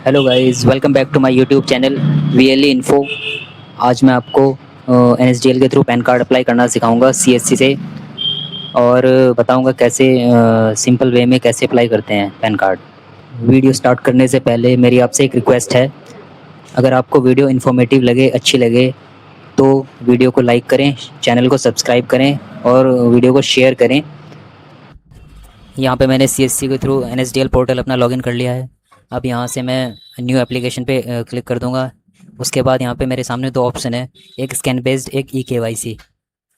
Hello guys, welcome back to my YouTube channel VLE info. आज मैं आपको NSDL के थ्रू पैन कार्ड अप्लाई करना सिखाऊंगा सीएससी से, और बताऊंगा कैसे सिंपल वे में कैसे अप्लाई करते हैं पैन कार्ड। वीडियो स्टार्ट करने से पहले मेरी आपसे एक रिक्वेस्ट है। अगर आपको वीडियो इन्फॉर्मेटिव लगे, अच्छी लगे, तो वीडियो को लाइक करें, चैनल को सब्सक्राइब करें और वीडियो को शेयर करें। यहाँ पे मैंने सीएससी के थ्रू एनएसडीएल पोर्टल अपना लॉगिन कर लिया है। अब यहाँ से मैं न्यू एप्लीकेशन पे क्लिक कर दूँगा। उसके बाद यहाँ पे मेरे सामने दो ऑप्शन है, एक स्कैन बेस्ड, एक ई केवाईसी।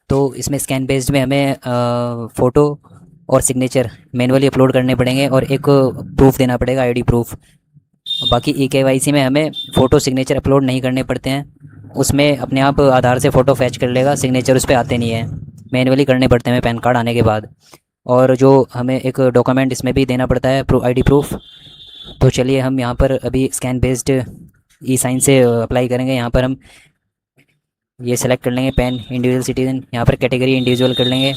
तो इसमें स्कैन बेस्ड में हमें फ़ोटो और सिग्नेचर मैनुअली अपलोड करने पड़ेंगे और एक प्रूफ देना पड़ेगा, आईडी प्रूफ। बाकी ई केवाईसी में हमें फ़ोटो सिग्नेचर अपलोड नहीं करने पड़ते हैं। उसमें अपने आप आधार से फ़ोटो फैच कर लेगा, सिग्नेचर उस पर आते नहीं है, मैनुअली करने पड़ते हैं पैन कार्ड आने के बाद। और जो हमें एक डॉक्यूमेंट इसमें भी देना पड़ता है, आईडी प्रूफ। तो चलिए हम यहाँ पर अभी स्कैन बेस्ड ई साइन से अप्लाई करेंगे। यहाँ पर हम ये सेलेक्ट कर लेंगे पैन इंडिविजुअल सिटीज़न, यहाँ पर कैटेगरी इंडिविजुअल कर लेंगे।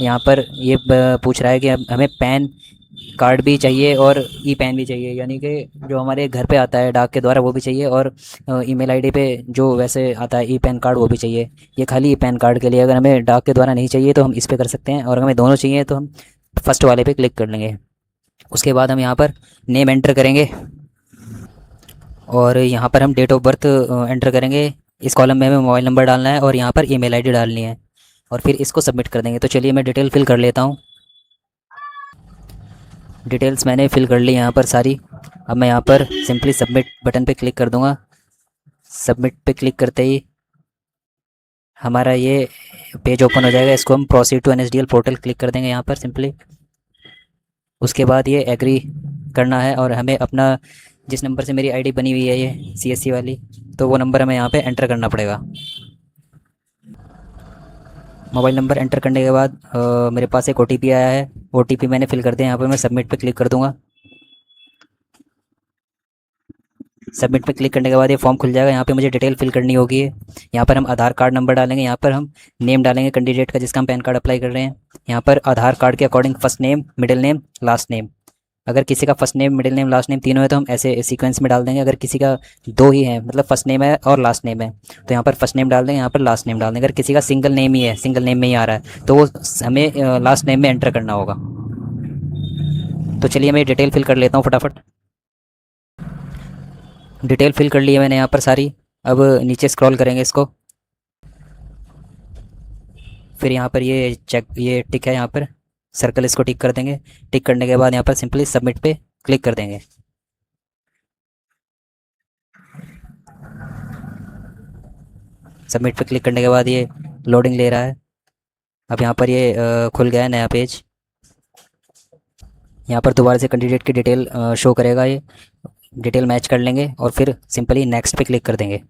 यहाँ पर ये पूछ रहा है कि हमें पैन कार्ड भी चाहिए और ई पैन भी चाहिए, यानी कि जो हमारे घर पे आता है डाक के द्वारा वो भी चाहिए, और ईमेल आईडी पे जो वैसे आता है ई पैन कार्ड वो भी चाहिए। ये खाली ई पैन कार्ड के लिए, अगर हमें डाक के द्वारा नहीं चाहिए तो हम इस पर कर सकते हैं, और अगर हमें दोनों चाहिए तो हम फर्स्ट वाले पे क्लिक कर लेंगे। उसके बाद हम यहाँ पर नेम एंटर करेंगे और यहाँ पर हम डेट ऑफ बर्थ एंटर करेंगे। इस कॉलम में हमें मोबाइल नंबर डालना है और यहाँ पर ईमेल आईडी डालनी है, और फिर इसको सबमिट कर देंगे। तो चलिए मैं डिटेल फिल कर लेता हूँ। डिटेल्स मैंने फिल कर ली यहाँ पर सारी। अब मैं यहाँ पर सिंपली सबमिट बटन पे क्लिक कर दूँगा। सबमिट पे क्लिक करते ही हमारा ये पेज ओपन हो जाएगा। इसको हम proceed to NSDL portal click कर देंगे यहाँ पर सिंपली। उसके बाद ये एग्री करना है, और हमें अपना जिस नंबर से मेरी आईडी बनी हुई है ये सीएससी वाली, तो वो नंबर हमें यहाँ पे एंटर करना पड़ेगा। मोबाइल नंबर एंटर करने के बाद मेरे पास एक ओटीपी आया है। ओटीपी मैंने फिल कर दिया। यहाँ पर मैं सबमिट पे क्लिक कर दूँगा। सबमिट पे क्लिक करने के बाद ये फॉर्म खुल जाएगा। यहाँ पे मुझे डिटेल फिल करनी होगी। यहाँ पर हम आधार कार्ड नंबर डालेंगे, यहाँ पर हम नेम डालेंगे कैंडिडेट का जिसका हम पैन कार्ड अप्लाई कर रहे हैं। यहाँ पर आधार कार्ड के according first name, middle name, last name. अगर किसी का first name, middle name, last name तीनों है तो हम ऐसे सीक्वेंस में डाल देंगे। अगर किसी का दो ही है, मतलब फर्स्ट नेम है और लास्ट नेम है, तो यहाँ पर फर्स्ट नेम डाल देंगे, यहाँ पर लास्ट नेम डाल देंगे। अगर किसी का सिंगल नेम ही है, सिंगल नेम में ही आ रहा है, तो वो हमें लास्ट नेम में एंटर करना होगा। तो चलिए मैं डिटेल फिल कर लेता हूँ फटाफट। डिटेल फिल कर ली है मैंने यहाँ पर सारी। अब नीचे स्क्रॉल करेंगे इसको। फिर यहाँ पर ये चेक, ये टिक है यहाँ पर, सर्कल, इसको टिक कर देंगे। टिक करने के बाद यहाँ पर सिंपली सबमिट पे क्लिक कर देंगे। सबमिट पे क्लिक करने के बाद ये लोडिंग ले रहा है। अब यहाँ पर ये खुल गया है नया पेज। यहाँ पर दोबारा से कैंडिडेट की डिटेल शो करेगा। ये डिटेल मैच कर लेंगे और फिर सिंपली नेक्स्ट पे क्लिक कर देंगे।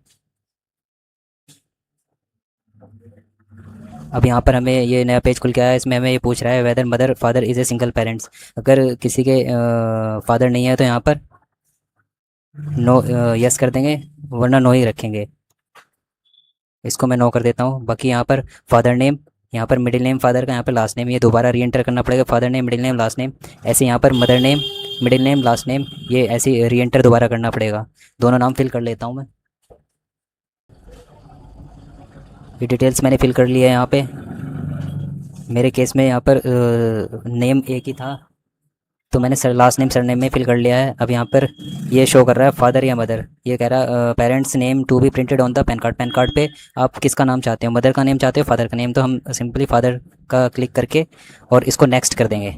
अब यहाँ पर हमें ये नया पेज खुल के आया है। इसमें हमें ये पूछ रहा है whether mother father is a single parents. अगर किसी के फादर नहीं है तो यहाँ पर नो यस कर देंगे, वरना नो ही रखेंगे। इसको मैं नो कर देता हूँ। बाकी यहाँ पर फादर नेम, यहाँ पर मिडिल नेम फादर का, यहाँ पर लास्ट नेम, ये दोबारा री एंटर करना पड़ेगा। Father name, middle name, last name. ऐसे यहाँ पर mother name, middle name, last name, ये ऐसे री एंटर दोबारा करना पड़ेगा। दोनों नाम फिल कर लेता हूँ मैं। ये डिटेल्स मैंने फिल कर लिया है यहाँ पे। मेरे केस में यहाँ पर नेम एक ही था, तो मैंने सर लास्ट नेम सरनेम में फिल कर लिया है। अब यहाँ पर ये शो कर रहा है फादर या मदर। ये कह रहा है parents name to be printed on the PAN card. PAN card पे आप किसका नाम चाहते हो, मदर का नेम चाहते हो, फादर का नेम, तो हम सिंपली फादर का क्लिक करके और इसको नेक्स्ट कर देंगे।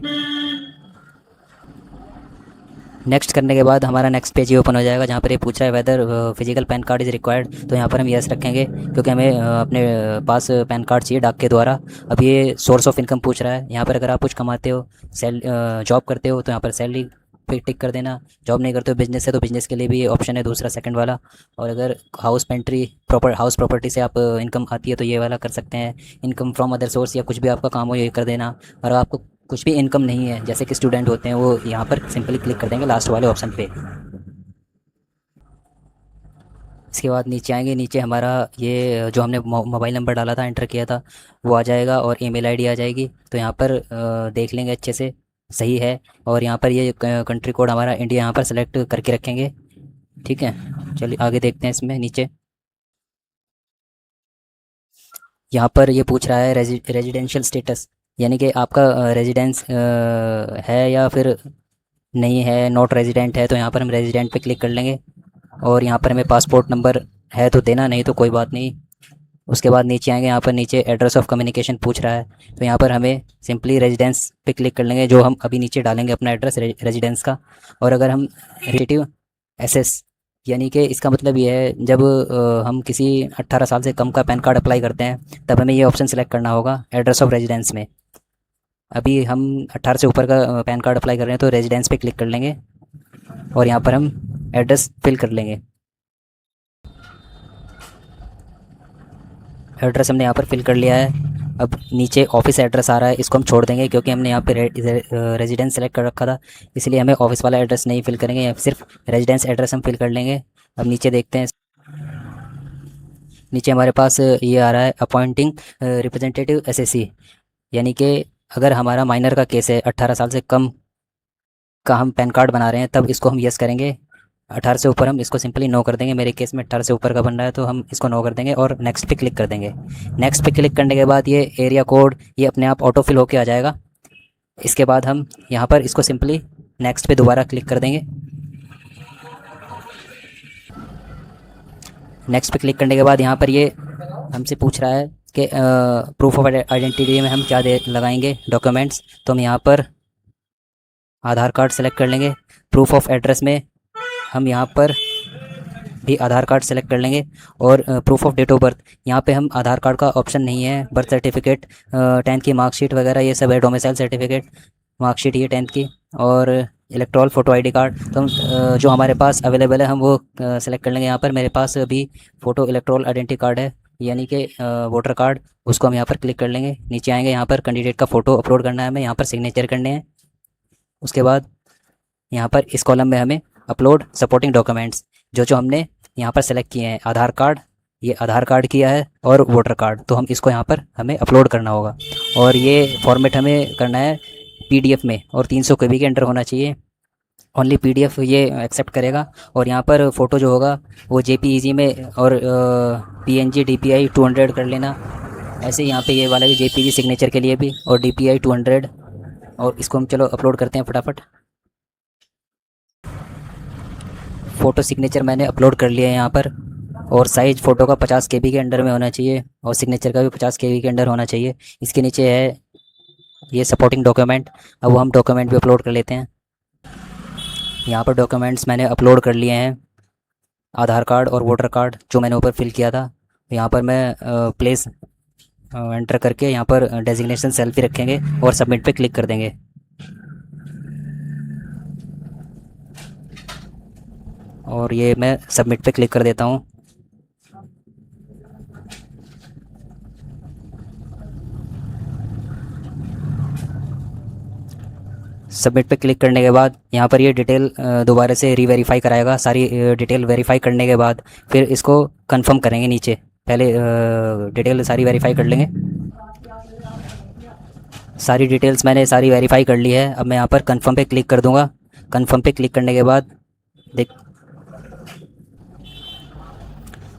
नेक्स्ट करने के बाद हमारा नेक्स्ट पेज ही ओपन हो जाएगा, जहाँ पर ये पूछा है whether physical PAN card is required. तो यहाँ पर हम यस रखेंगे, क्योंकि हमें अपने पास पैन कार्ड चाहिए डाक के द्वारा। अब ये सोर्स ऑफ इनकम पूछ रहा है। यहाँ पर अगर आप कुछ कमाते हो, जॉब करते हो, तो यहाँ पर सैलरी पे टिक कर देना। जॉब नहीं करते हो, बिजनेस है, तो बिजनेस के लिए भी ये ऑप्शन है दूसरा, सेकंड वाला। और अगर हाउस पेंट्री हाउस प्रॉपर्टी से आप इनकम आती है तो ये वाला कर सकते हैं। इनकम फ्रॉम अदर सोर्स, या कुछ भी आपका काम हो ये कर देना। और आपको कुछ भी इनकम नहीं है, जैसे कि स्टूडेंट होते हैं, वो यहाँ पर सिंपली क्लिक कर देंगे लास्ट वाले ऑप्शन पे। इसके बाद नीचे आएंगे। नीचे हमारा ये जो हमने मोबाइल नंबर डाला था, एंटर किया था, वो आ जाएगा और ईमेल आईडी आ जाएगी। तो यहाँ पर देख लेंगे अच्छे से सही है। और यहाँ पर ये कंट्री कोड हमारा इंडिया यहाँ पर सेलेक्ट करके रखेंगे। ठीक है, चलिए आगे देखते हैं इसमें नीचे। यहाँ पर ये पूछ रहा है रेजिडेंशियल स्टेटस, यानी कि आपका रेजिडेंस है या फिर नहीं है, नॉट रेजिडेंट है, तो यहाँ पर हम रेजिडेंट पे क्लिक कर लेंगे। और यहाँ पर हमें पासपोर्ट नंबर है तो देना, नहीं तो कोई बात नहीं। उसके बाद नीचे आएंगे, यहाँ पर नीचे एड्रेस ऑफ कम्युनिकेशन पूछ रहा है, तो यहाँ पर हमें सिंपली रेजिडेंस पे क्लिक कर लेंगे, जो हम अभी नीचे डालेंगे अपना एड्रेस रेजिडेंस का। और अगर हम रिलेटिव एसेस, यानी कि इसका मतलब ये है जब हम किसी 18 साल से कम का पैन कार्ड अप्लाई करते हैं तब हमें ये ऑप्शन सेलेक्ट करना होगा एड्रेस ऑफ रेजिडेंस में। अभी हम 18 से ऊपर का पैन कार्ड अप्लाई कर रहे हैं तो रेजिडेंस पे क्लिक कर लेंगे और यहाँ पर हम एड्रेस फिल कर लेंगे। एड्रेस हमने यहाँ पर फिल कर लिया है। अब नीचे ऑफिस एड्रेस आ रहा है, इसको हम छोड़ देंगे क्योंकि हमने यहाँ पे रेजिडेंस सेलेक्ट कर रखा था, इसलिए हमें ऑफिस वाला एड्रेस नहीं फिल करेंगे, या सिर्फ रेजिडेंस एड्रेस हम फिल कर लेंगे। अब नीचे देखते हैं, नीचे हमारे पास ये आ रहा है अपॉइंटिंग रिप्रेजेंटेटिव एसएससी, यानी कि अगर हमारा माइनर का केस है, 18 साल से कम का हम पैन कार्ड बना रहे हैं, तब इसको हम यस करेंगे। 18 से ऊपर हम इसको सिंपली नो कर देंगे। मेरे केस में 18 से ऊपर का बन रहा है तो हम इसको नो कर देंगे और नेक्स्ट पे क्लिक कर देंगे। नेक्स्ट पे क्लिक करने के बाद ये एरिया कोड ये अपने आप ऑटो फिल होके आ जाएगा। इसके बाद हम यहाँ पर इसको सिंपली नेक्स्ट पे दोबारा क्लिक कर देंगे। नेक्स्ट पे क्लिक करने के बाद यहाँ पर ये हमसे पूछ रहा है कि प्रूफ ऑफ आइडेंटिटी में हम क्या दे लगाएंगे डॉक्यूमेंट्स, तो हम यहाँ पर आधार कार्ड सेलेक्ट कर लेंगे। प्रूफ ऑफ एड्रेस में हम यहाँ पर भी आधार कार्ड सेलेक्ट कर लेंगे। और proof of date of birth, यहाँ पे हम आधार कार्ड का ऑप्शन नहीं है, बर्थ सर्टिफिकेट, 10th की मार्कशीट वगैरह ये सब है, डोमिसाइल सर्टिफिकेट, मार्कशीट ये 10th की, और इलेक्ट्रॉल फ़ोटो आईडी कार्ड। तो हम जो हमारे पास अवेलेबल है हम वो सेलेक्ट कर लेंगे। यहाँ पर मेरे पास अभी फ़ोटो इलेक्ट्रॉल आइडेंटिटी कार्ड है, यानी कि वोटर कार्ड, उसको हम यहाँ पर क्लिक कर लेंगे। नीचे आएंगे, यहाँ पर कैंडिडेट का फ़ोटो अपलोड करना है हमें, यहाँ पर सिग्नेचर करने हैं। उसके बाद यहाँ पर इस कॉलम में हमें अपलोड सपोर्टिंग डॉक्यूमेंट्स, जो जो हमने यहाँ पर सेलेक्ट किए हैं, आधार कार्ड, ये आधार कार्ड किया है, और वोटर कार्ड, तो हम इसको यहाँ पर हमें अपलोड करना होगा। और ये फॉर्मेट हमें करना है पीडीएफ में, और 300 KB के अंडर होना चाहिए। ओनली पीडीएफ ये एक्सेप्ट करेगा। और यहाँ पर फ़ोटो जो होगा वो जेपीईजी में, और पीएनजी डीपीआई 200 कर लेना। ऐसे यहाँ पे ये वाला भी जेपीजी सिग्नेचर के लिए भी, और डीपीआई 200। और इसको हम चलो अपलोड करते हैं फटाफट। फ़ोटो सिग्नेचर मैंने अपलोड कर लिया है यहाँ पर, और साइज़ फ़ोटो का 50 KB के अंडर में होना चाहिए, और सिग्नेचर का भी 50 KB के अंडर होना चाहिए। इसके नीचे है ये सपोर्टिंग डॉक्यूमेंट। अब वो हम डॉक्यूमेंट भी अपलोड कर लेते हैं। यहाँ पर डॉक्यूमेंट्स मैंने अपलोड कर लिए हैं, आधार कार्ड और वोटर कार्ड जो मैंने ऊपर फिल किया था। यहाँ पर मैं प्लेस एंटर करके यहाँ पर डेजिग्नेशन सेल्फी रखेंगे और सबमिट पे क्लिक कर देंगे। और ये मैं सबमिट पे क्लिक कर देता हूँ। सबमिट पे क्लिक करने के बाद यहाँ पर ये डिटेल दोबारा से रीवेरीफाई कराएगा। सारी डिटेल वेरीफाई करने के बाद फिर इसको कंफर्म करेंगे। नीचे पहले डिटेल सारी वेरीफाई कर लेंगे। सारी डिटेल्स मैंने सारी वेरीफाई कर ली है। अब मैं यहाँ पर कंफर्म पे क्लिक कर दूँगा। कंफर्म पे क्लिक करने के बाद देख,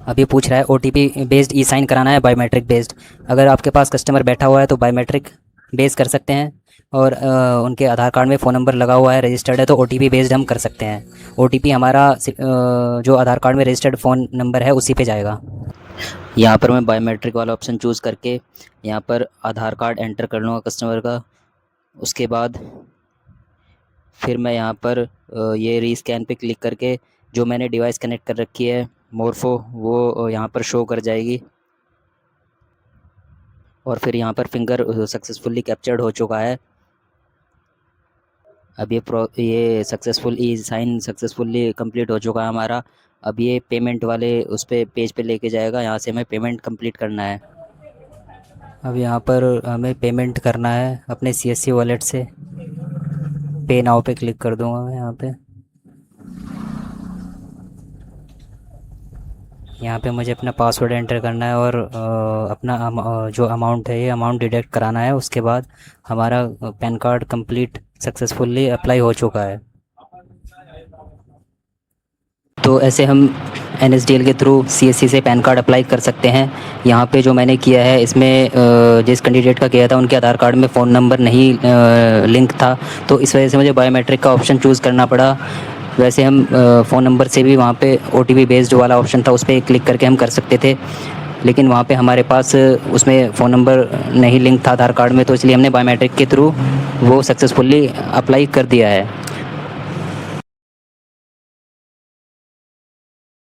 अब ये पूछ रहा है OTP बेस्ड ई साइन कराना है बायोमेट्रिक बेस्ड। अगर आपके पास कस्टमर बैठा हुआ है तो बायोमेट्रिक बेस कर सकते हैं, और उनके आधार कार्ड में फ़ोन नंबर लगा हुआ है, रजिस्टर्ड है, तो OTP बेस्ड हम कर सकते हैं। OTP हमारा जो आधार कार्ड में रजिस्टर्ड फ़ोन नंबर है उसी पे जाएगा। यहाँ पर मैं बायोमेट्रिक वाला ऑप्शन चूज़ करके यहाँ पर आधार कार्ड एंटर कर लूँगा कस्टमर का। उसके बाद फिर मैं यहाँ पर ये रीस्कैन पे क्लिक करके जो मैंने डिवाइस कनेक्ट कर रखी है मोरफो, वो यहाँ पर शो कर जाएगी। और फिर यहाँ पर फिंगर सक्सेसफुली कैप्चर्ड हो चुका है। अब ये सक्सेसफुल ई साइन सक्सेसफुली कंप्लीट हो चुका है हमारा। अब ये पेमेंट वाले उस पे पेज पे लेके जाएगा, यहाँ से हमें पेमेंट कंप्लीट करना है। अब यहाँ पर हमें पेमेंट करना है अपने CSC वॉलेट से। पे नाउ पे क्लिक कर दूँगा मैं यहाँ पे मुझे अपना पासवर्ड एंटर करना है, और जो अमाउंट है ये अमाउंट डिडक्ट कराना है। उसके बाद हमारा pan card complete successfully apply हो चुका है। तो ऐसे हम NSDL के थ्रू CSC से पैन कार्ड अप्लाई कर सकते हैं। यहाँ पे जो मैंने किया है इसमें जिस कैंडिडेट का किया था उनके आधार कार्ड में फ़ोन नंबर नहीं लिंक था, तो इस वजह से मुझे बायोमेट्रिक का ऑप्शन चूज़ करना पड़ा। वैसे हम फ़ोन नंबर से भी वहाँ पे OTP बेस्ड वाला ऑप्शन था, उस पर क्लिक करके हम कर सकते थे, लेकिन वहाँ पे हमारे पास उसमें फ़ोन नंबर नहीं लिंक था आधार कार्ड में, तो इसलिए हमने बायोमेट्रिक के थ्रू वो सक्सेसफुली अप्लाई कर दिया है।